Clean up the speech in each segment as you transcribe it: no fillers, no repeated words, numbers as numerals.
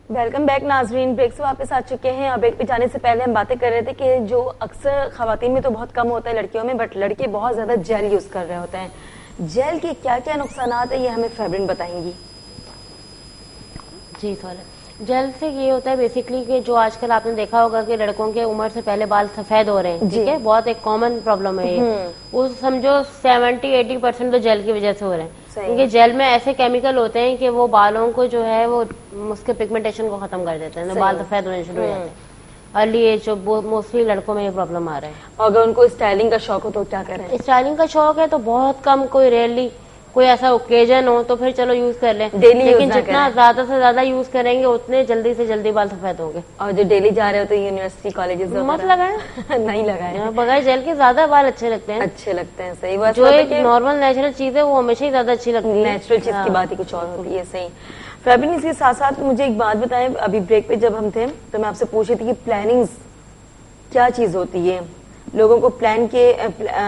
Welcome back नाजरीन। Break से वापस आ चुके हैं। और ब्रेक पे जाने से पहले हम बातें कर रहे थे कि जो अक्सर खवातीन में तो बहुत कम होता है लड़कियों में, बट लड़के बहुत ज्यादा जेल यूज कर रहे होते हैं। जेल के क्या क्या नुकसान है ये हमें फैब्रिन बताएंगी। जी सॉरी। जेल से ये होता है बेसिकली कि जो आजकल आपने देखा होगा कि लड़कों के उम्र से पहले बाल सफेद हो रहे हैं, ठीक है, बहुत एक कॉमन प्रॉब्लम है ये। वो समझो 70-80% तो जेल की वजह से हो रहे हैं, क्योंकि जेल में ऐसे केमिकल होते हैं कि वो बालों को जो है वो उसके पिगमेंटेशन को खत्म कर देते हैं, तो बाल सफेद होने शुरू हो जाते हैं। अर्ली एज जो मोस्टली लड़कों में ये प्रॉब्लम आ रहा है। और अगर उनको स्टाइलिंग का शौक हो तो क्या करें? स्टाइलिंग का शौक है तो बहुत कम, कोई रेयरली कोई ऐसा ओकेजन हो तो फिर चलो यूज कर लें, लेकिन जितना ज्यादा से ज्यादा यूज करेंगे उतने जल्दी से जल्दी बाल सफेद होंगे। और जो डेली जा रहे हो तो यूनिवर्सिटी कॉलेजेस मत लगाए नहीं लगाए, बगैर जेल के ज्यादा बाल अच्छे लगते हैं। अच्छे लगते हैं, सही बात। जो एक नॉर्मल नेचुरल चीज है वो हमेशा ही ज्यादा अच्छी लगती है। नेचुरल चीज की बात ही कुछ और होती है, सही। फैब्रिन, इसके साथ साथ मुझे एक बात बताएं, अभी ब्रेक पे जब हम थे तो मैं आपसे पूछ रही थी कि प्लानिंग्स क्या चीज होती है। लोगों को प्लान के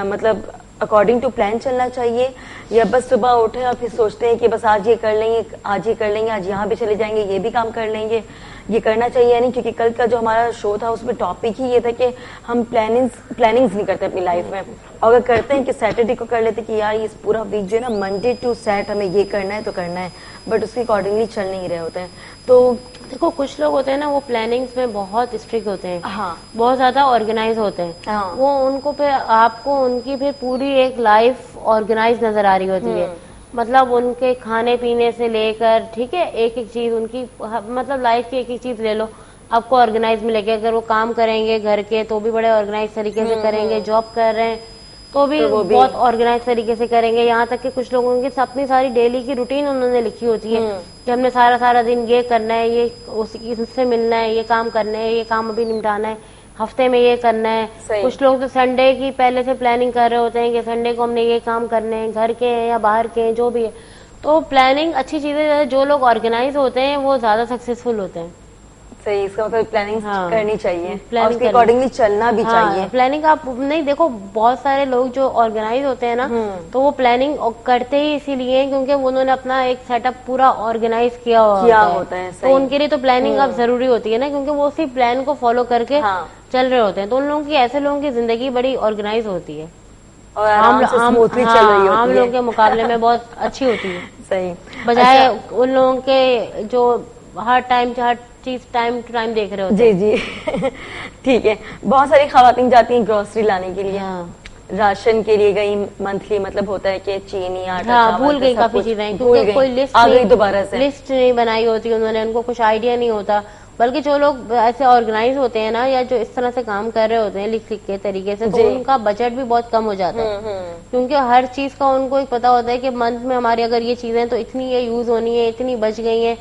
मतलब अकॉर्डिंग टू प्लान चलना चाहिए, या बस सुबह उठे और फिर सोचते हैं कि बस आज ये कर लेंगे, आज ये कर लेंगे, आज यहाँ भी चले जाएंगे, ये भी काम कर लेंगे, ये करना चाहिए या नहीं? क्योंकि कल का जो हमारा शो था उसमें टॉपिक ही ये था कि हम प्लानिंग्स नहीं करते अपनी लाइफ में। और अगर करते हैं कि सैटरडे को कर लेते कि यार ये पूरा वीक जो है ना, मंडे टू सैट हमें ये करना है तो करना है, बट उसके अकॉर्डिंगली चल नहीं रहे होते हैं। तो देखो कुछ लोग होते हैं ना, वो प्लानिंग्स में बहुत स्ट्रिक्ट होते हैं, हाँ, बहुत ज्यादा ऑर्गेनाइज होते हैं, हाँ, वो उनको फिर आपको उनकी फिर पूरी एक लाइफ ऑर्गेनाइज नजर आ रही होती है। मतलब उनके खाने पीने से लेकर, ठीक है, एक एक चीज उनकी, मतलब लाइफ की एक एक चीज ले लो, आपको ऑर्गेनाइज मिलेगी। अगर वो काम करेंगे घर के तो भी बड़े ऑर्गेनाइज तरीके से करेंगे, जॉब कर रहे हैं तो भी बहुत ऑर्गेनाइज तरीके से करेंगे। यहाँ तक कि कुछ लोगों की अपनी सारी डेली की रूटीन उन्होंने लिखी होती है कि हमने सारा दिन ये करना है, ये उससे मिलना है, ये काम करना है, ये काम अभी निपटाना है, हफ्ते में ये करना है। कुछ लोग तो संडे की पहले से प्लानिंग कर रहे होते हैं कि संडे को हमने ये काम करने हैं, घर के हैं या बाहर के हैं, जो भी है। तो प्लानिंग अच्छी चीज है, जो लोग ऑर्गेनाइज होते हैं वो ज्यादा सक्सेसफुल होते हैं। सही, इसका मतलब प्लानिंग करनी चाहिए, प्लानिंग उसके अकॉर्डिंगली चलना भी चाहिए। प्लानिंग आप नहीं, देखो बहुत सारे लोग जो ऑर्गेनाइज होते हैं ना, तो वो प्लानिंग करते ही इसीलिए क्योंकि उन्होंने अपना एक सेटअप पूरा ऑर्गेनाइज किया होता है। तो उनके लिए तो प्लानिंग अब जरूरी होती है ना, क्योंकि वो उसी प्लान को फॉलो करके चल रहे होते हैं। तो उन लोगों की, ऐसे लोगों की जिंदगी बड़ी ऑर्गेनाइज होती है और आम लोगों के मुकाबले में बहुत अच्छी होती है। सही, बजाय उन लोगों के जो हर चीज टाइम टू टाइम देख रहे होते हैं। जी जी ठीक है। बहुत सारी खवातीन जाती हैं ग्रोसरी लाने के लिए, राशन के लिए गई, मंथली मतलब होता है कि चीनी, आटा, भूल गई काफी चीजें, क्योंकि कोई लिस्ट आ गई दोबारा से, लिस्ट नहीं बनाई होती उन्होंने, उनको कुछ आइडिया नहीं होता। बल्कि जो लोग ऐसे ऑर्गेनाइज होते हैं ना, या जो इस तरह से काम कर रहे होते हैं लिख के तरीके से, तो उनका बजट भी बहुत कम हो जाता है, क्योंकि हर चीज का उनको एक पता होता है कि मंथ में हमारी अगर ये चीजें तो इतनी ये यूज होनी है, इतनी बच गई है,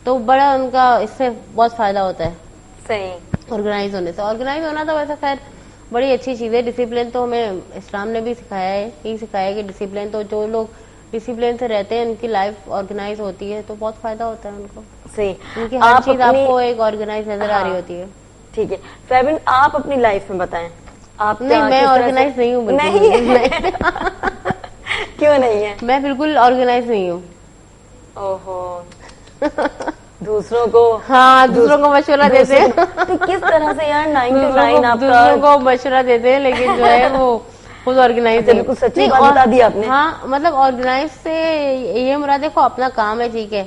तो बड़ा उनका इससे बहुत फायदा होता है। सही, ऑर्गेनाइज होने से। ऑर्गेनाइज होना तो वैसे खैर बड़ी अच्छी चीज है। डिसिप्लिन तो हमें इस्लाम ने भी सिखाया है, यही सिखाया है कि डिसिप्लिन, तो जो लोग डिसिप्लिन से रहते हैं उनकी लाइफ ऑर्गेनाइज होती है, तो बहुत फायदा होता है उनको। सही, उनकी हर चीज आपको एक ऑर्गेनाइज नजर आ रही होती है। ठीक है फैब्रिन, आप अपनी लाइफ में बताएं, आप नहीं, मैं ऑर्गेनाइज नहीं हूँ। नहीं क्यों नहीं है? मैं बिल्कुल ऑर्गेनाइज नहीं हूँ। ओहो दूसरों को, दूसरों को मशवरा देते हैं तो किस तरह से यार 9 to 9 आपका दूसरों को मशवरा देते हैं, लेकिन जो है वो खुद ऑर्गेनाइज है। बिल्कुल सच्ची बात बता दी आपने। हाँ, मतलब ऑर्गेनाइज से ये मुराद, देखो अपना काम है, ठीक है,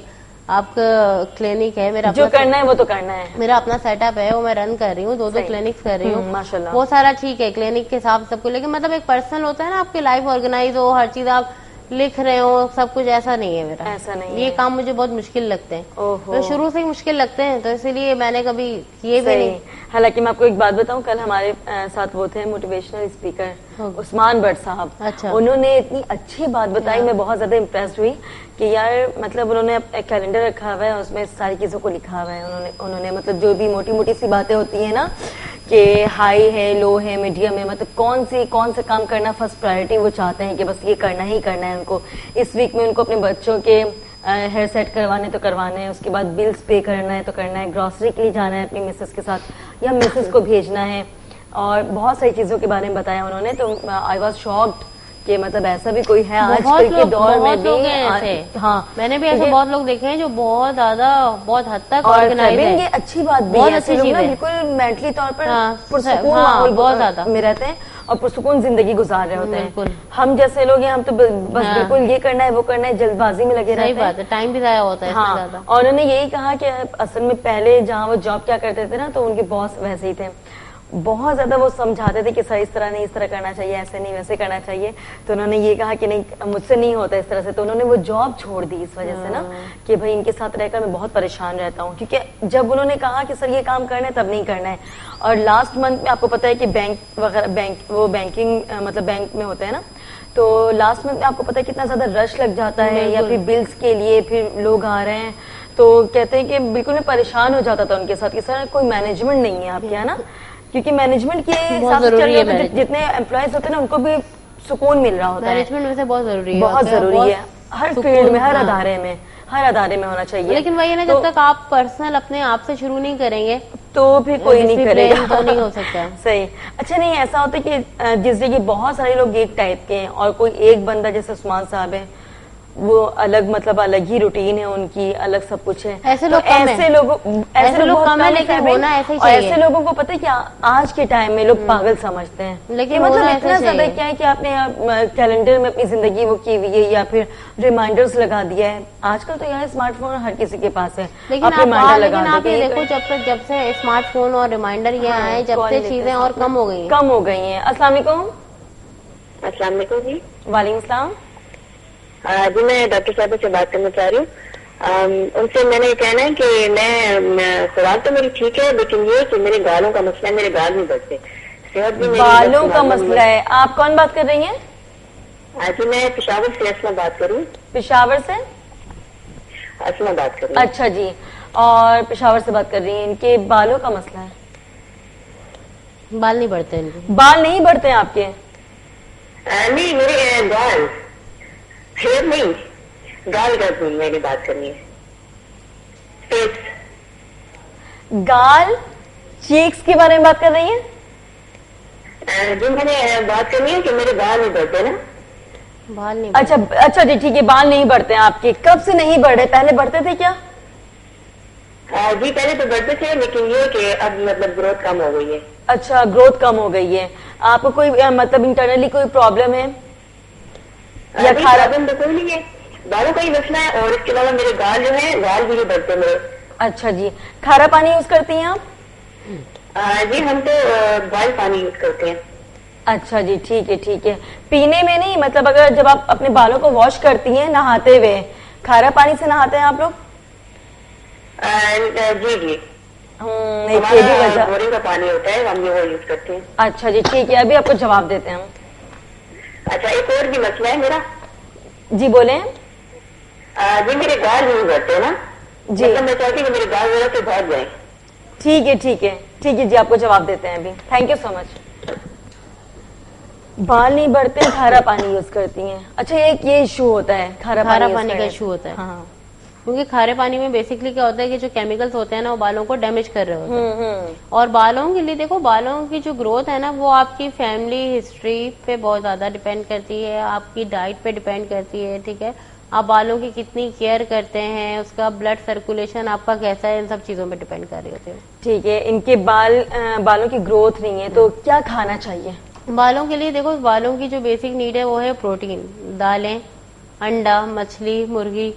आपका क्लिनिक है, मेरा जो करना है वो तो करना है, मेरा अपना सेटअप है, वो मैं रन कर रही हूँ, 2 क्लिनिक्स कर रही हूँ माशाल्लाह, वो सारा ठीक है, क्लिनिक के हिसाब सबको। लेकिन मतलब एक पर्सनल होता है ना, आपकी लाइफ ऑर्गेनाइज हो, हर चीज आप लिख रहे हो, सब कुछ, ऐसा नहीं है मेरा। ऐसा नहीं ये है। काम मुझे बहुत मुश्किल लगते हैं, तो शुरू से ही मुश्किल लगते हैं, तो इसीलिए मैंने कभी किए भी नहीं। हालांकि मैं आपको एक बात बताऊं, कल हमारे साथ वो थे मोटिवेशनल स्पीकर उस्मान भट्ट साहब। अच्छा। उन्होंने इतनी अच्छी बात बताई, मैं बहुत ज्यादा इम्प्रेस्ड हुई कि यार मतलब उन्होंने एक कैलेंडर रखा हुआ है, उसमें सारी चीजों को लिखा हुआ है उन्होंने मतलब जो भी मोटी मोटी सी बातें होती है ना, कि हाई है, लो है, मीडियम है, मतलब कौन से काम करना फर्स्ट प्रायोरिटी, वो चाहते हैं कि बस ये करना ही करना है उनको। इस वीक में उनको अपने बच्चों के हेयर सेट करवाने तो करवाने हैं, उसके बाद बिल्स पे करना है तो करना है, ग्रोसरी के लिए जाना है अपनी मिसेस के साथ या मिसेस को भेजना है, और बहुत सारी चीजों के बारे में बताया उन्होंने। तो आई वॉज शॉक्ड कि मतलब ऐसा भी कोई है आजकल बहुत के लोग दौर में बहुत भी। लोग हैं ऐसे। हाँ, मैंने भी ऐसे ये- बहुत लोग देखे हैं जो बहुत ज्यादा बहुत हद तक और ऑर्गेनाइज फेबिन, है। ये अच्छी बात भी बहुत है, ऐसे अच्छी लोग चीज ना है। बिल्कुल मेंटली तौर पर हाँ, पुरसुकून हाँ, माहौल बहुत ज्यादा। में रहते हैं और पुरसुकून जिंदगी गुजार रहे होते हैं। बिल्कुल। हम जैसे लोग हैं, हम तो बस हाँ। बिल्कुल ये करना है वो करना है, जल्दबाजी में लगे सही रहते हैं। बात है, टाइम भी जाया होता है इसमें हाँ, ज्यादा। और उन्होंने यही कहा कि असल में पहले जहाँ वो जॉब क्या करते थे ना, तो उनके बॉस वैसे ही थे, बहुत ज्यादा वो समझाते थे कि सर इस तरह नहीं, इस तरह करना चाहिए, ऐसे नहीं वैसे करना चाहिए। तो उन्होंने ये कहा कि नहीं मुझसे नहीं होता इस तरह से, तो उन्होंने वो जॉब छोड़ दी इस वजह से ना कि भाई इनके साथ रहकर मैं बहुत परेशान रहता हूँ। क्योंकि जब उन्होंने कहा कि सर ये काम करना है तब नहीं करना है, और लास्ट मंथ में आपको पता है कि बैंक वगैरह बैंकिंग मतलब बैंक में होता है ना, तो लास्ट मंथ में आपको पता है कितना ज्यादा रश लग जाता है, या फिर बिल्स के लिए फिर लोग आ रहे हैं, तो कहते हैं कि बिल्कुल मैं परेशान हो जाता था उनके साथ कि सर कोई मैनेजमेंट नहीं है आपके, है ना, क्योंकि मैनेजमेंट के हिसाब से चल रहे होते हैं, जितने एम्प्लॉयज होते हैं ना उनको भी सुकून मिल रहा होता है। मैनेजमेंट वैसे बहुत जरूरी है, बहुत जरूरी है, हर फील्ड में, हर अदारे में होना चाहिए। लेकिन वही है ना, जब तक आप पर्सनल अपने आप से शुरू नहीं करेंगे तो फिर कोई नहीं करेगा, तो नहीं हो सकता। सही। अच्छा, नहीं ऐसा होता है कि जिस जगह बहुत सारे लोग एक टाइप के हैं और कोई एक बंदा जैसे उस्मान साहब है, वो अलग मतलब अलग ही रूटीन है उनकी, अलग सब कुछ है, ऐसे लोग तो ऐसे लोग कम है, लेकिन होना ऐसे ही और चाहिए। ऐसे लोगों को पता है क्या, आज के टाइम में लोग पागल समझते हैं, लेकिन मतलब होना इतना ऐसे ज्यादा चाहिए। क्या है कि आपने कैलेंडर में अपनी जिंदगी वो की हुई है, या फिर रिमाइंडर्स लगा दिया है। आजकल तो यार स्मार्टफोन हर किसी के पास है, लेकिन आप ये देखो, जब से स्मार्टफोन और रिमाइंडर ये आए, जब से चीजें और कम हो गई हैं। अस्सलाम वालेकुम। अस्सलाम वालेकुम जी। वालेकुम सलाम। जी, मैं डॉक्टर साहब से बात करना चाह रही हूँ। उनसे मैंने कहना है कि मैं सवाल तो मेरी ठीक है, लेकिन ये कि मेरे गालों का मसला है, मेरे गाल नहीं बढ़ते, सेहत भी मेरी बालों का मसला है। आप कौन बात कर रही हैं? जी, मैं पेशावर से असमा बात करूँ। पेशावर से असमा बात कर रही हूँ। अच्छा जी, और पेशावर से बात कर रही हैं, इनके बालों का मसला है, बाल नहीं बढ़ते इनके। बाल नहीं बढ़ते हैं आपके? नहीं, मेरे गाल, हेयर नहीं, गाल का मेरी बात करनी है। फेस, गाल, चीक्स के बारे में बात कर रही हैं? जी मैंने बात करनी है कि मेरे गाल नहीं बढ़ते ना। बाल नहीं अच्छा जी, ठीक है, बाल नहीं बढ़ते हैं आपके। कब से नहीं बढ़े, पहले बढ़ते थे क्या? जी पहले तो बढ़ते थे, लेकिन ये कि अब मतलब ग्रोथ कम हो गई है। अच्छा, ग्रोथ कम हो गई है। आपको कोई मतलब इंटरनली कोई प्रॉब्लम है या खारा? प्रॉब्लम तो कोई नहीं है, बालों का ही मसला है, और इसके अलावा मेरे गाल जो है, गाल भी नहीं बढ़ते मेरे। अच्छा जी, खारा पानी यूज करती हैं आप? जी हम तो बॉइल पानी यूज करते हैं। अच्छा जी, ठीक है। पीने में नहीं, मतलब अगर जब आप अपने बालों को वॉश करती हैं नहाते हुए, खारा पानी से नहाते हैं आप लोग? जी एक ये भी वजह। बोरिंग का पानी होता है, हम वो यूज करते हैं। अच्छा जी, ठीक है, अभी आपको जवाब देते हैं हम। अच्छा, एक और भी मसला है मेरा। जी बोले। जी मेरे गाल नहीं बढ़ते ना जी, मतलब मैं चाहती हूँ कि मेरे गाल जरा से भाग जाए। ठीक है जी, आपको जवाब देते हैं अभी। Thank you so much. बाल नहीं बढ़ते, खारा पानी यूज करती हैं। अच्छा, एक ये इशू होता है, खारा पानी का इशू होता है। हाँ, क्योंकि खारे पानी में बेसिकली क्या होता है कि जो केमिकल्स होते हैं ना, वो बालों को डैमेज कर रहे होते हैं। और बालों के लिए देखो, बालों की जो ग्रोथ है ना, वो आपकी फैमिली हिस्ट्री पे बहुत ज्यादा डिपेंड करती है, आपकी डाइट पे डिपेंड करती है, ठीक है, आप बालों की कितनी केयर करते हैं, उसका ब्लड सर्कुलेशन आपका कैसा है, इन सब चीजों पे डिपेंड कर रही होती है। ठीक है। इनके बालों की ग्रोथ नहीं है, तो क्या खाना चाहिए बालों के लिए? देखो, बालों की जो बेसिक नीड है वो है प्रोटीन, दालें, अंडा, मछली, मुर्गी,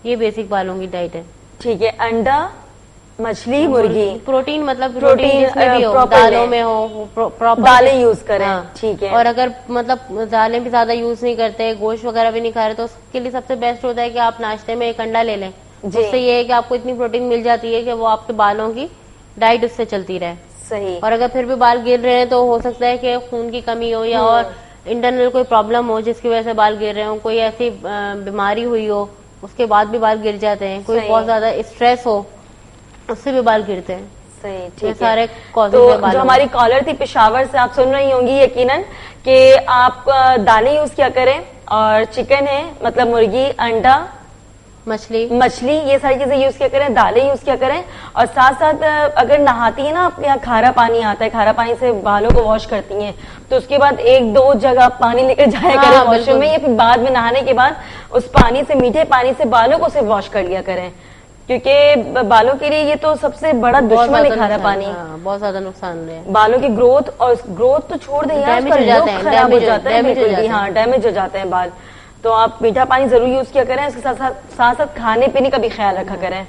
ये बेसिक बालों की डाइट है। ठीक है, अंडा, मछली, मुर्गी। प्रोटीन मतलब प्रोटीन जिसमें भी हो, दालों में हो, प्रॉपर दालें यूज करें। ठीक है। और अगर मतलब दालें भी ज्यादा यूज नहीं करते, गोश्त वगैरह भी नहीं खा रहे, तो उसके लिए सबसे बेस्ट होता है कि आप नाश्ते में एक अंडा ले लें। उससे ये है कि आपको इतनी प्रोटीन मिल जाती है कि वो आपके बालों की डाइट उससे चलती रहे। सही। और अगर फिर भी बाल गिर रहे हैं तो हो सकता है कि खून की कमी हो, या और इंटरनल कोई प्रॉब्लम हो जिसकी वजह से बाल गिर रहे हो, कोई ऐसी बीमारी हुई हो, उसके बाद भी बाल गिर जाते हैं, कोई बहुत ज्यादा स्ट्रेस हो, उससे भी बाल गिरते हैं। सही, ठीक है। सारे कॉजेज तो है बालों जो हमारी कॉलर थी पेशावर से, आप सुन रही होंगी यकीनन कि आप दालें यूज किया करें, और चिकन है मतलब मुर्गी, अंडा, मछली, ये सारी चीजें यूज किया करें, दालें यूज किया करें। और साथ साथ अगर नहाती है ना, अपने यहाँ खारा पानी आता है, खारा पानी से बालों को वॉश करती हैं, तो उसके बाद 1-2 जगह पानी लेकर जाया हाँ, करें वॉशरूम में, बिल्कुल। या फिर बाद में नहाने के बाद उस पानी से, मीठे पानी से बालों को सिर्फ वॉश कर लिया करें, क्योंकि बालों के लिए ये तो सबसे बड़ा बहुत दुश्मन है ज्यादा खारा नुकसान- पानी। हाँ, बहुत ज्यादा नुकसान है। बालों की ग्रोथ, और ग्रोथ तो छोड़ दें यार, Damage उसका हो जाते look हैं, खराब हो damage हो- जाता है, damage हो बिल्कुल भी, जाते हाँ हैं। डैमेज हो जाते हैं बाल। तो आप मीठा पानी जरूर यूज किया करें, इसके साथ साथ खाने पीने का भी ख्याल रखा करें।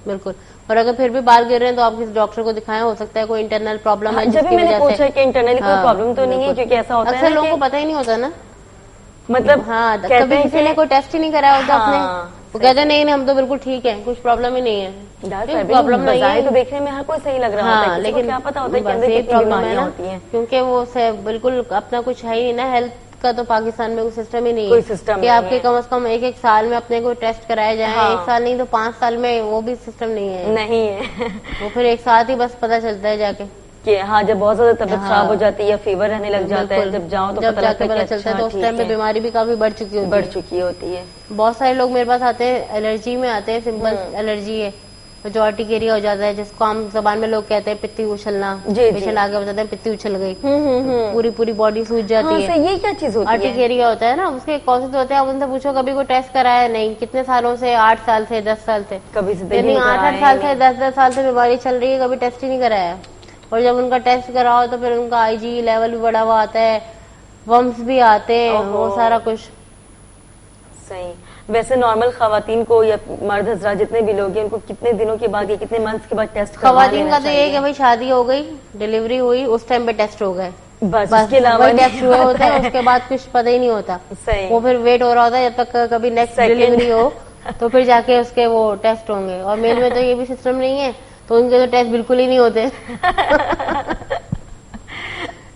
बिल्कुल। और अगर फिर भी बाल गिर रहे हैं तो आप किसी डॉक्टर को दिखाएं, हो सकता है कोई इंटरनल प्रॉब्लम है जब भी जिसकी मैंने वजह पूछा से। कि इंटरनली कोई हाँ, प्रॉब्लम तो नहीं है, बिल्कुल। क्योंकि ऐसा होता है अक्सर ना लोगों को कि पता ही नहीं होता ना, मतलब हाँ कहते कभी हैं किसी ने कि कोई टेस्ट ही नहीं कराया होता हाँ, अपने, वो कहते हैं नहीं हम तो बिल्कुल ठीक है, कुछ प्रॉब्लम ही नहीं है। प्रॉब्लम नहीं बजाय है तो देखने में हर कोई सही लग रहा होता है, हाँ, किसी को लेकिन क्या पता होता है कि बस अंदर यही कितनी प्रॉब्लम है बीमारियां ना, होती हैं। क्योंकि वो बिल्कुल अपना कुछ है ही ना, हेल्थ का तो पाकिस्तान में कोई सिस्टम ही नहीं कोई है सिस्टम कि नहीं आपके है। कम से कम एक साल में अपने को टेस्ट कराया जाए, हाँ। 1 साल नहीं तो 5 साल में, वो भी सिस्टम नहीं है। नहीं है वो फिर एक साथ ही बस पता चलता है जाके। कि हाँ, जब बहुत ज्यादा तबीयत हाँ। खराब हो जाती है या फीवर रहने लग जाता है, बिल्कुल। जब जाओ तो जब पता जाके लगता है पता कि चलता है तो अच्छा उस टाइम पे ठीक है, बीमारी भी काफी बढ़ चुकी होती बढ़ है। चुकी होती है। बहुत सारे लोग मेरे पास आते हैं, एलर्जी में आते हैं, सिंपल एलर्जी है, मेजॉरिटी एरिया हो जाता है, जिसको हम जबान में लोग कहते हैं पित्ती उछलना। जी, जी। पेशेंट आगे बताते हैं पित्ती उछल गई, पूरी पूरी बॉडी सूज जाती हाँ, है। सही, ये क्या चीज होती है? आर्टिकेरिया होता है ना, उसके कॉजेज होते हैं। आप उनसे पूछो कभी कोई टेस्ट कराया नहीं, कितने सालों से, 8 साल से, 10 साल से, कभी जिंदगी यानी में 8-8 साल से, 10-10 साल से बीमारी चल रही है, कभी टेस्ट ही नहीं कराया। और जब उनका टेस्ट कराओ तो फिर उनका आईजी लेवल भी बढ़ा हुआ आता है, वम्स भी आते हैं, वो सारा कुछ। सही। वैसे नॉर्मल खवातीन को या मर्द हजरात जितने भी लोग हैं, उनको कितने दिनों के बाद या कितने मंथ्स के बाद टेस्ट करवा खवातीन लेना का तो ये है कि चाहिए? भाई शादी हो गई, डिलीवरी हुई, उस टाइम पे टेस्ट हो गए, बस बस उसके अलावा वही टेस्ट नहीं हुए होते हैं, होता है। उसके बाद कुछ पता ही नहीं होता। सही। वो फिर वेट हो रहा होता है जब तक कभी नेक्स्ट Second। डिलीवरी हो, तो फिर जाके उसके वो टेस्ट होंगे। और मेल में तो ये भी सिस्टम नहीं है, तो उनके तो टेस्ट बिल्कुल ही नहीं होते।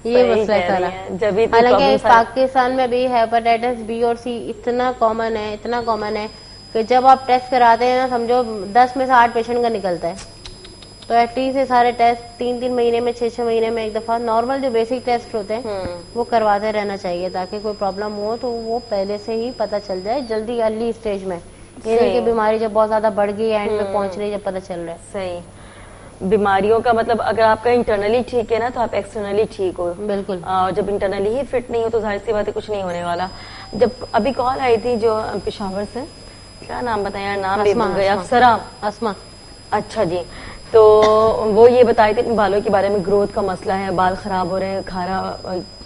ये सही मसला है कह रही सारा। हैं। जब इतनी हालांकि problems आ- पाकिस्तान में भी हेपेटाइटिस बी और सी इतना कॉमन है, इतना कॉमन है कि जब आप टेस्ट कराते हैं ना, समझो 10 में से 8 पेशेंट का निकलता है। तो एटलीस्ट ये सारे टेस्ट 3-3 महीने में, 6-6 महीने में एक दफा नॉर्मल जो बेसिक टेस्ट होते हैं वो करवाते रहना चाहिए, ताकि कोई प्रॉब्लम हो तो वो पहले से ही पता चल जाए, जल्दी अर्ली स्टेज में। ये नहीं कि बीमारी जब बहुत ज्यादा बढ़ गई, एंड में पहुंच रही, जब पता चल रहा है। सही। बीमारियों का मतलब अगर आपका इंटरनली ठीक है ना, तो आप एक्सटर्नली ठीक हो। बिल्कुल। और जब इंटरनली ही फिट नहीं हो तो जाहिर सी बात है कुछ नहीं होने वाला। जब अभी कॉल आई थी जो पेशावर से, क्या नाम बताया, नाम भी भूल गई, अक्सरा। अस्मा। अच्छा जी। तो वो ये बताई थी अपने बालों के बारे में, ग्रोथ का मसला है, बाल खराब हो रहे हैं, खारा।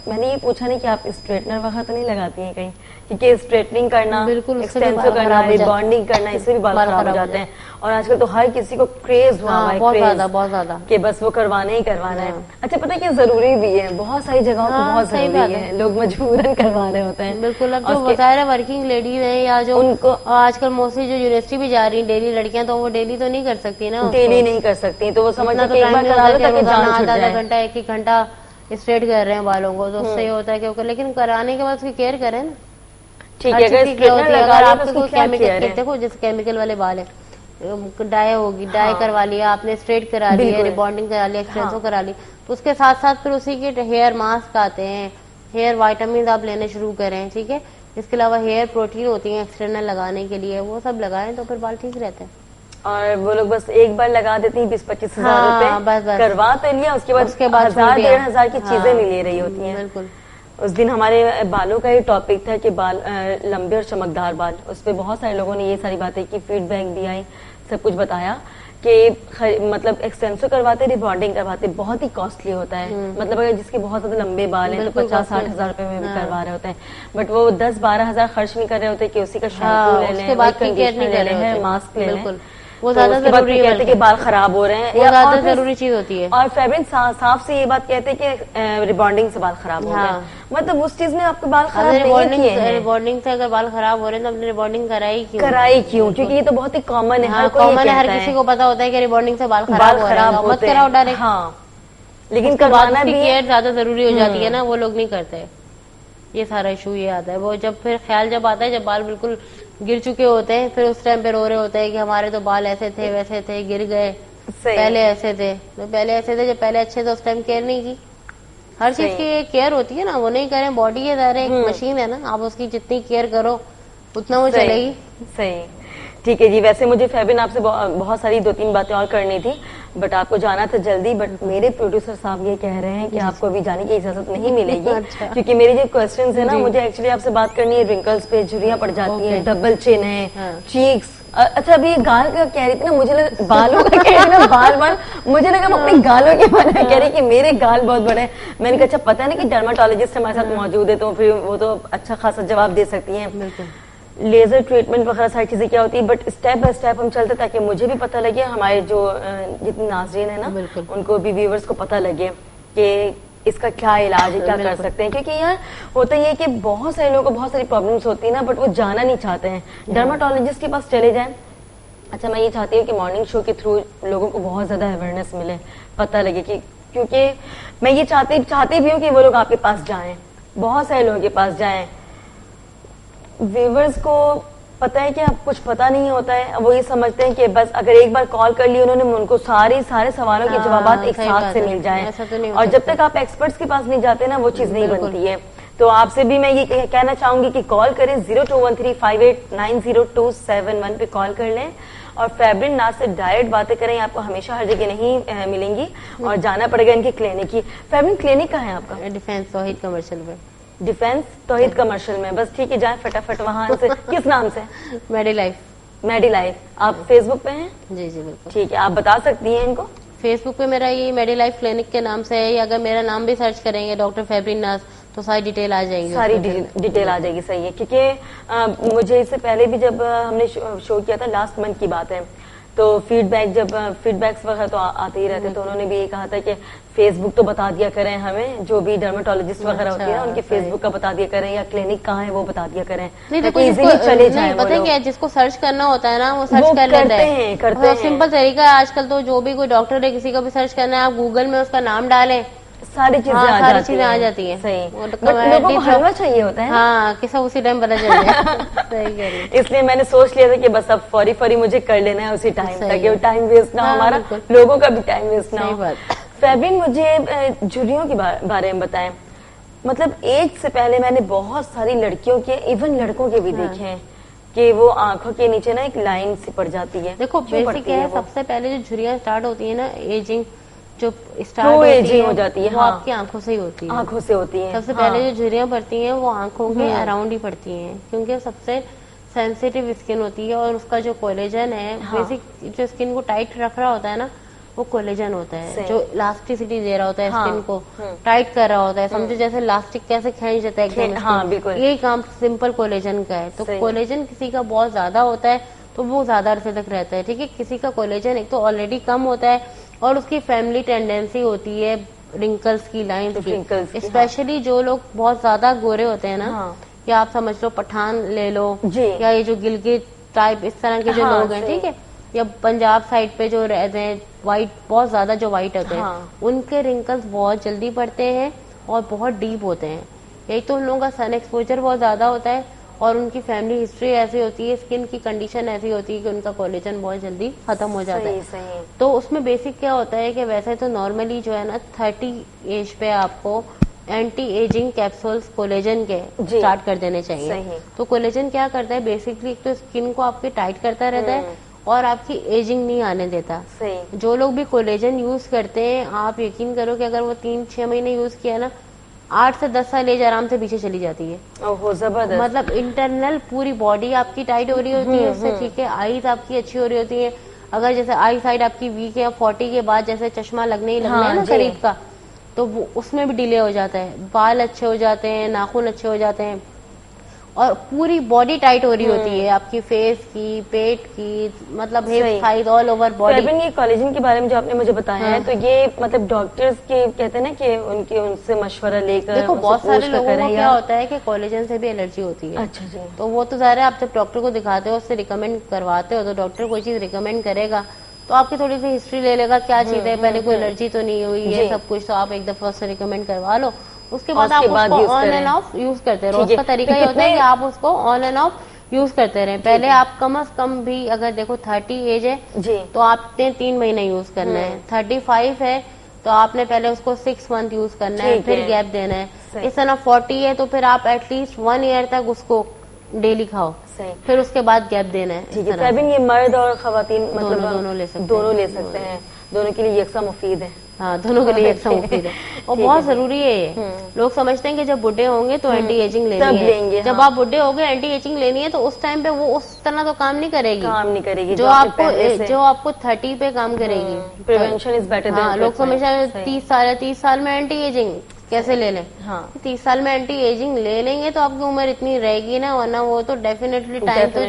मैंने ये पूछा नहीं कि आप स्ट्रेटनर वगैरह तो नहीं लगाती हैं कहीं, क्योंकि स्ट्रेटनिंग करना, बिल्कुल, उससे भी एक्सटेंसो बाल करना, खराब हो जाते हैं। रिबॉन्डिंग करना, इससे भी बाल बाल खराब हो खराब हो जाते हैं। और आजकल तो हर किसी को क्रेज हुआ हुआ है, बहुत क्रेज ज्यादा, बहुत ज्यादा। कि बस वो करवाना ही करवाना है। अच्छा, पता है क्या जरूरी भी है, बहुत सारी जगहों पे हाँ, बहुत सही बात जरूरी है। है, लोग मजबूरन करवा रहे होते हैं। बिल्कुल। अब और जो उसके- बता वर्किंग लेडीज है, या जो उनको आजकल मोस्टली जो यूनिवर्सिटी भी जा रही है डेली लड़कियां, तो वो डेली तो नहीं कर सकती ना, डेली नहीं कर सकती, तो वो समझते इतना हैं तो कि एक टाइम बार नहीं करा होता लो कि ताकि रोजाना जान छूट आधा जाए। घंटा, 1-1 घंटा स्ट्रेट कर रहे हैं बालों को, तो उससे ये होता है कि वो लेकिन कराने के बाद उसकी केयर करें ना। ठीक हर है, चीज अगर की care होती स्ट्रेटनर है। लगा अगर लो तो आपके उसकी कोई क्या केयर केमिकल, है? देखो जैसे केमिकल वाले बाल है, डाई होगी, डाई करवा लिया आपने, स्ट्रेट करा लिया, बिल्कुल। रिबॉन्डिंग करा लिया, एक्सटेंसो करा ली, तो उसके साथ साथ फिर उसी के हेयर मास्क आते हैं, हेयर वाइटामिन आप लेने शुरू करें, ठीक है। इसके अलावा हेयर प्रोटीन होती है एक्सटर्नल लगाने के लिए, वो सब लगाएं तो फिर बाल ठीक रहते हैं। और वो लोग बस एक बार लगा देती हैं 20-25 हजार हाँ, रुपए, बस। करवा तो लिया, उसके बाद उसके बाद 1000-1500 की हाँ, चीजें नहीं ले रही होती हैं। बिल्कुल। उस दिन हमारे बालों का ही टॉपिक था कि बाल लंबे और चमकदार बाल, उस पर बहुत सारे लोगों ने ये सारी बातें की, फीडबैक भी आई, सब कुछ बताया कि मतलब एक्सटेंसो करवाते, रिबॉन्डिंग करवाते, बहुत ही कॉस्टली होता है। मतलब अगर जिसके बहुत ज्यादा लंबे बाल हैं तो बिल्कुल 50-60 हजार रुपए में भी करवा रहे होते हैं, बट वो 10-12 हजार खर्च नहीं कर रहे होते कि उसी का शैम्पू ले लें, उसके बाद की केयर कंडीशनर नहीं ले कर लें, रहे होते। मास्क ले लें, बिल्कुल, वो तो ज्यादा उसके बाद जरूरी फिर कहते हैं कि बाल खराब हो रहे हैं, वो या ज्यादा और फिर- जरूरी चीज होती है। और फैब्रिक साफ से ये बात कहते हैं कि रिबॉन्डिंग से बाल खराब हो गए, हाँ। मतलब उस चीज ने आपके बाल खराब नहीं रिबॉन्डिंग किए हैं। रिबॉन्डिंग से अगर बाल खराब हो रहे हैं तो आपने रिबॉन्डिंग कराई क्यों? कराई क्यों? क्योंकि ये तो बहुत ही कॉमन है, हाँ, हर कोई ये कॉमन है, हर कहता किसी को पता होता है कि रिबॉन्डिंग से बाल बाल खराब हो रहे खराब हैं, मत होते कराओ हैं। डायरेक्ट। हाँ, लेकिन उसके बाद करवाना उसकी भी है। केयर ज्यादा जरूरी हो जाती है ना, वो लोग नहीं करते। ये सारा इशू ये आता है, वो जब फिर ख्याल जब आता है, जब बाल बिल्कुल गिर चुके होते हैं, फिर उस टाइम पे रो रहे होते हैं कि हमारे तो बाल ऐसे थे, वैसे थे, गिर गए, सही। पहले ऐसे थे, तो पहले ऐसे थे, जब पहले अच्छे थे उस टाइम केयर नहीं की। हर चीज की केयर होती है ना, वो नहीं करें, बॉडी है ज़ाहिर है, एक मशीन है ना, आप उसकी जितनी केयर करो उतना वो सही, चलेगी। सही। ठीक है जी। वैसे मुझे फैबिन आपसे बहुत सारी 2-3 बातें और करनी थी, बट आपको जाना था जल्दी, बट मेरे प्रोड्यूसर साहब ये कह रहे हैं कि आपको अभी जाने की इजाजत नहीं मिलेगी। अच्छा। क्योंकि मेरे जो क्वेश्चंस है ना, मुझे एक्चुअली आपसे बात करनी है, रिंकल्स पे झुर्रियां पड़ जाती हैं, डबल चिन है, चीक्स। अच्छा अभी गाल का कह रही थी ना, मुझे लगा बालों का कह रही ना, बाल मुझे लगा मैं अपने गालों के बारे में कह रही कि मेरे गाल बहुत बड़े हैं। मैंने कहा अच्छा पता नहीं कि डर्माटोलॉजिस्ट हमारे साथ मौजूद है, तो फिर वो तो अच्छा खासा जवाब दे सकती हैं। लेजर ट्रीटमेंट वगैरह सारी चीजें क्या होती है, बट स्टेप बाय स्टेप हम चलते ताकि मुझे भी पता लगे, हमारे जो जितने नाज़रीन है ना उनको भी, व्यूअर्स को पता लगे कि इसका क्या इलाज है, क्या कर सकते हैं। क्योंकि यार होता ये है कि बहुत सारे लोगों को बहुत सारी प्रॉब्लम्स होती है ना, बट वो जाना नहीं चाहते हैं, डर्माटोलॉजिस्ट के पास चले जाएं। अच्छा मैं ये चाहती हूँ कि मॉर्निंग शो के थ्रू लोगों को बहुत ज्यादा अवेयरनेस मिले, पता लगे कि, क्योंकि मैं ये चाहती भी हूँ कि वो लोग आपके पास जाएं, बहुत सारे लोगों के पास जाएं। व्यूअर्स को पता है कि अब कुछ पता नहीं होता है, वो ये समझते हैं कि बस अगर एक बार कॉल कर ली उन्होंने, उनको सारे सवालों के जवाब एक साथ से मिल जाएं। और जब तक आप एक्सपर्ट्स के पास नहीं जाते ना, वो चीज नहीं बनती है। तो आपसे भी मैं ये कहना चाहूंगी कि कॉल करें, 0213589027 पे कॉल कर लें, और फैब्रिन नाज से डायरेक्ट बातें करें। आपको हमेशा हर जगह नहीं मिलेंगी और जाना पड़ेगा इनकी क्लिनिक की। फैब्रिन क्लिनिक कहाँ है आपका? डिफेंस तौहीद कमर्शियल में। डिफेंस तौहीद कमर्शियल में, बस ठीक है, जाए फटाफट वहां से। किस नाम से? मेडिलाइफ। मेडिलाइफ। आप फेसबुक पे हैं? जी जी बिल्कुल। ठीक है, आप बता सकती हैं इनको? फेसबुक पे मेरा ये मेडिलाइफ क्लिनिक के नाम से है, या अगर मेरा नाम भी सर्च करेंगे डॉक्टर फैब्रिन नाज, तो सारी डिटेल आ जाएगी, सारी डिटेल आ जाएगी। सही है, क्योंकि मुझे इससे पहले भी जब हमने शो किया था, लास्ट मंथ की बात है, तो फीडबैक्स वगैरह तो आते ही रहते, तो उन्होंने भी ये कहा था कि फेसबुक तो बता दिया करें हमें, जो भी डर्माटोलॉजिस्ट वगैरह होती है ना, उनके फेसबुक का बता दिया करें, या क्लिनिक कहाँ है वो बता दिया करें। नहीं देखो, चले जाए, पता है क्या, जिसको सर्च करना होता है ना, वो सर्च कर लेता है, करते हैं। सिंपल तरीका है आजकल तो, जो भी कोई डॉक्टर है किसी का भी सर्च करना है, आप गूगल में उसका नाम डालें, सारी चीजें आ जाती हैं। सही, लोगों को हलवा चाहिए होता है। हाँ, किसा उसी टाइम पता चल जाए। सही कह रही है। इसलिए मैंने सोच लिया था कि बस अब फौरी मुझे कर लेना है उसी टाइम, ताकि वो टाइम वेस्ट ना हो हमारा, लोगों का भी टाइम वेस्ट ना हो। फैब्रिन मुझे झुर्रियों के बारे में बताएं। मतलब एज से पहले मैंने बहुत सारी लड़कियों के, इवन लड़कों के भी देखे हैं कि वो आंखों के नीचे ना एक लाइन सी पड़ जाती है। देखो बेसिक है, सबसे पहले जो झुर्रियां स्टार्ट होती है ना, एजिंग जो स्टार्ट एजिंग हो जाती है, वो आपकी आंखों से ही होती है। आंखों से होती है। सबसे पहले जो झुर्रियां पड़ती हैं वो आंखों के अराउंड ही पड़ती हैं, क्योंकि सबसे सेंसिटिव स्किन होती है, और उसका जो कोलेजन है, बेसिक जो स्किन को टाइट रख रहा होता है ना, वो कोलेजन होता है, जो इलास्टिसिटी दे रहा होता है स्किन को, टाइट कर रहा होता है। समझो जैसे इलास्टिक कैसे खींच देता है एकदम, यही काम सिंपल कोलेजन का है। तो कोलेजन किसी का बहुत ज्यादा होता है तो वो ज्यादा अरसे तक रहता है, ठीक है। किसी का कोलेजन एक तो ऑलरेडी कम होता है, और उसकी फैमिली टेंडेंसी होती है रिंकल्स की, लाइंस की। स्पेशली जो लोग बहुत ज्यादा गोरे होते हैं ना, या आप समझ लो पठान ले लो, या ये जो गिलगित टाइप इस तरह के जो लोग हैं, ठीक है, या पंजाब साइड पे जो रहते हैं व्हाइट, बहुत ज्यादा जो व्हाइट होते हैं, उनके रिंकल्स बहुत जल्दी पड़ते हैं और बहुत डीप होते हैं। यही तो उन लोगों का सन एक्सपोजर बहुत ज्यादा होता है, और उनकी फैमिली हिस्ट्री ऐसी होती है, स्किन की कंडीशन ऐसी होती है कि उनका कोलेजन बहुत जल्दी खत्म हो जाता है। सही। तो उसमें बेसिक क्या होता है कि वैसे तो नॉर्मली जो है ना 30 एज पे आपको एंटी एजिंग कैप्सूल्स कोलेजन के स्टार्ट कर देने चाहिए। तो कोलेजन क्या करता है, बेसिकली तो स्किन को आपके टाइट करता रहता है और आपकी एजिंग नहीं आने देता। जो लोग भी कोलेजन यूज करते हैं, आप यकीन करो कि अगर वो 3-6 महीने यूज किया ना, 8 से 10 साल एज आराम से पीछे चली जाती है। ओहो, जबरदस्त। मतलब इंटरनल पूरी बॉडी आपकी टाइट हो रही होती है उससे, ठीक है। आईज आपकी अच्छी हो रही होती है। अगर जैसे आई साइड आपकी वीक है, 40 के बाद जैसे चश्मा लगने ही लगना है ना शरीफ का, तो वो उसमें भी डिले हो जाता है। बाल अच्छे हो जाते हैं, नाखून अच्छे हो जाते हैं, और पूरी बॉडी टाइट हो रही होती है आपकी, फेस की, पेट की, मतलब hip size all over body. ये कोलेजन के बारे में जो आपने मुझे बताया है, तो ये मतलब डॉक्टर्स के कहते हैं ना कि उनसे मशवरा लेकर, देखो बहुत सारे लोगों को क्या होता है कि कोलेजन से भी एलर्जी होती है। अच्छा जी। तो वो तो ज़ाहिर है, आप जब डॉक्टर को दिखाते हो, उससे रिकमेंड करवाते हो, तो डॉक्टर कोई चीज रिकमेंड करेगा तो आपकी थोड़ी सी हिस्ट्री ले लेगा, क्या चीज है, पहले कोई एलर्जी तो नहीं हुई है, सब कुछ, तो आप एक दफा उससे रिकमेंड करवा लो। उसके बाद आप उसको ऑन एंड ऑफ यूज करते रहो। उसका तरीका ये होता है कि आप उसको ऑन एंड ऑफ यूज करते रहे। पहले आप कम से कम भी, अगर देखो 30 एज है तो आपने 3 महीने यूज करना है, 35 है तो आपने पहले उसको 6 मंथ यूज करना है, फिर गैप देना है। इस तरह 40 है तो फिर आप एटलीस्ट 1 ईयर तक उसको डेली खाओ। सही। फिर उसके बाद गैप देना है। ठीक है फैबिन, ये मर्द और खवातीन मतलब दोनों ले सकते हैं, दोनों ले सकते हैं, दोनों के लिए यकसा मुफीद है। हाँ, दोनों के लिए एक मुफीद है और बहुत जरूरी है ये। लोग समझते हैं कि जब बुढ़े होंगे तो एंटी एजिंग लेनी है, जब आप बुढ़े हो गए एंटी एजिंग लेनी है तो उस टाइम पे वो उस तरह तो काम नहीं करेगी जो आपको 30 पे काम करेगी। Prevention is better. हाँ, लोग समझते हैं 30 साल में एंटी एजिंग कैसे ले लें। हाँ, 30 साल में एंटी एजिंग ले लेंगे तो आपकी उम्र इतनी रहेगी ना, वरना वो तो डेफिनेटली टाइम तो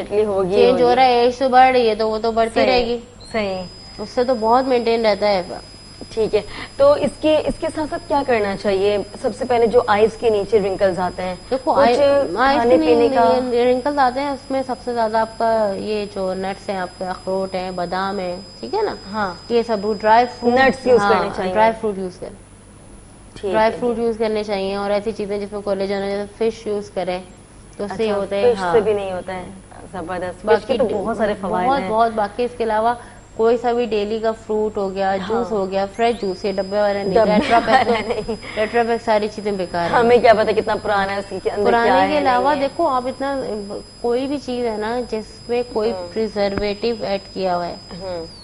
चेंज हो रहा है, एज तो बढ़ रही है तो वो तो बढ़ती रहेगी। सही, उससे तो बहुत मेंटेन रहता है। ठीक है, तो इसके साथ साथ क्या करना चाहिए? सबसे पहले जो आइज के नीचे रिंकल्स आते हैं, देखो खाने पीने का रिंकल्स आते हैं, उसमें सबसे ज्यादा आपका ये जो नट्स हैं, आपके अखरोट हैं, बादाम है, ठीक है ना। हाँ, ये सब ड्राई फ्रूट नट्स यूज करने चाहिए, ड्राई फ्रूट यूज करें, ड्राई फ्रूट यूज करने चाहिए। और ऐसी चीजें जिसमें कोलेजन है, जैसे फिश यूज करें तो उससे होता है। फिश से भी नहीं होता है, जबरदस्त। बाकी तो बहुत सारे फवायद हैं, बहुत। बाकी इसके अलावा कोई सा भी डेली का फ्रूट हो गया, जूस हो गया, फ्रेश जूस, ये डब्बे वाला नहीं, टेट्रापैक सारी चीजें बेकार है। हमें क्या पता कितना पुराना है, उसके अंदर पुराने क्या के अलावा देखो आप इतना कोई भी चीज है ना जिसमें कोई प्रिजर्वेटिव ऐड किया हुआ है,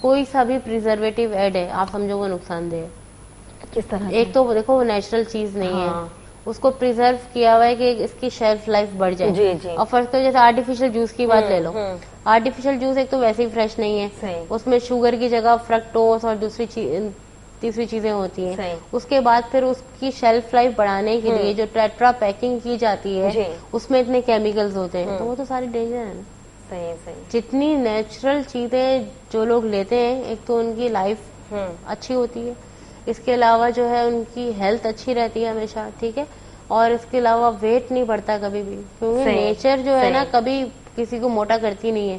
कोई सा भी प्रिजर्वेटिव ऐड है, आप समझो वो नुकसानदेह है। किस तरह? एक तो देखो वो नेचुरल चीज नहीं है, उसको प्रिजर्व किया हुआ है कि इसकी शेल्फ लाइफ बढ़ जाए। जी। और फर्स्ट तो जैसे आर्टिफिशियल जूस की बात ले लो, आर्टिफिशियल जूस एक तो वैसे ही फ्रेश नहीं है, उसमें शुगर की जगह फ्रक्टोज और तीसरी चीजें होती हैं। उसके बाद फिर उसकी शेल्फ लाइफ बढ़ाने के लिए जो टेट्रा पैकिंग की जाती है उसमें इतने केमिकल्स होते हैं, तो वो तो सारी डेंजर है ना। सही। जितनी नेचुरल चीजें जो लोग लेते हैं, एक तो उनकी लाइफ अच्छी होती है, इसके अलावा जो है उनकी हेल्थ अच्छी रहती है हमेशा, ठीक है। और इसके अलावा वेट नहीं बढ़ता कभी भी, क्योंकि नेचर जो है ना कभी किसी को मोटा करती नहीं है,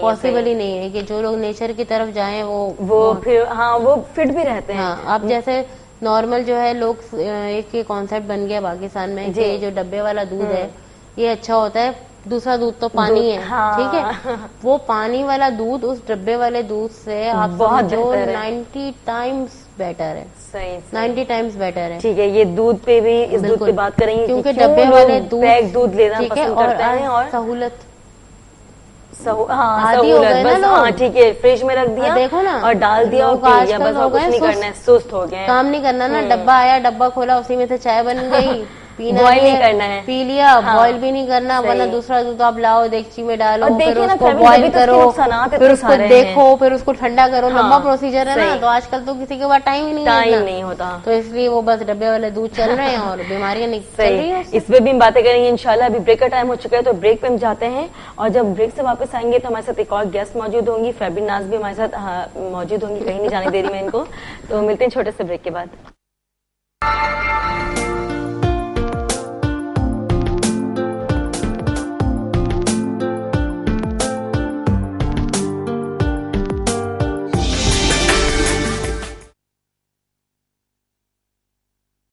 पॉसिबल ही नहीं है कि जो लोग नेचर की तरफ जाएं वो फिर वो फिट भी रहते हैं। हाँ, आप जैसे नॉर्मल जो है लोग एक ये कॉन्सेप्ट बन गया पाकिस्तान में कि जो डब्बे वाला दूध है ये अच्छा होता है, दूसरा दूध तो पानी है। हाँ। ठीक है, वो पानी वाला दूध उस डब्बे वाले दूध से आप बहुत जो 90 टाइम्स बेटर है। सही 90 टाइम्स बेटर है। ठीक है, ये दूध पे भी इस दूध पे बात करेंगे क्योंकि डब्बे वाले दूध लेना पसंद करते हैं और सहूलत आदि हो गए ना लोग। ठीक है, फ्रिज में रख दिया, देखो ना, और डाल दिया और पी लिया, बस और कुछ नहीं करना है, सुस्त हो गए, काम नहीं करना ना। डब्बा आया, डब्बा खोला, उसी में से चाय बन गई, बॉयल नहीं करना है, पी लिया, बॉयल भी नहीं करना, वरना दूसरा दूध आप लाओ, देगची में डालो, फिर उसको बॉयल करो, फिर उसको देखो, फिर उसको ठंडा करो, लंबा प्रोसीजर है ना। तो आजकल तो किसी के पास टाइम ही नहीं होता, तो इसलिए वो बस डब्बे वाले दूध चल रहे हैं और बीमारियां निकल रही है। इस पे भी हम बातें करेंगे इंशाल्लाह। अभी ब्रेक का टाइम हो चुका है, तो ब्रेक पे हम जाते हैं, और जब ब्रेक से वापस आएंगे तो हमारे साथ एक और गेस्ट मौजूद होंगी, फैबिन नाज भी हमारे साथ मौजूद होंगी, कहीं नहीं जाने दे रही मैं इनको। तो मिलते हैं छोटे से ब्रेक के बाद।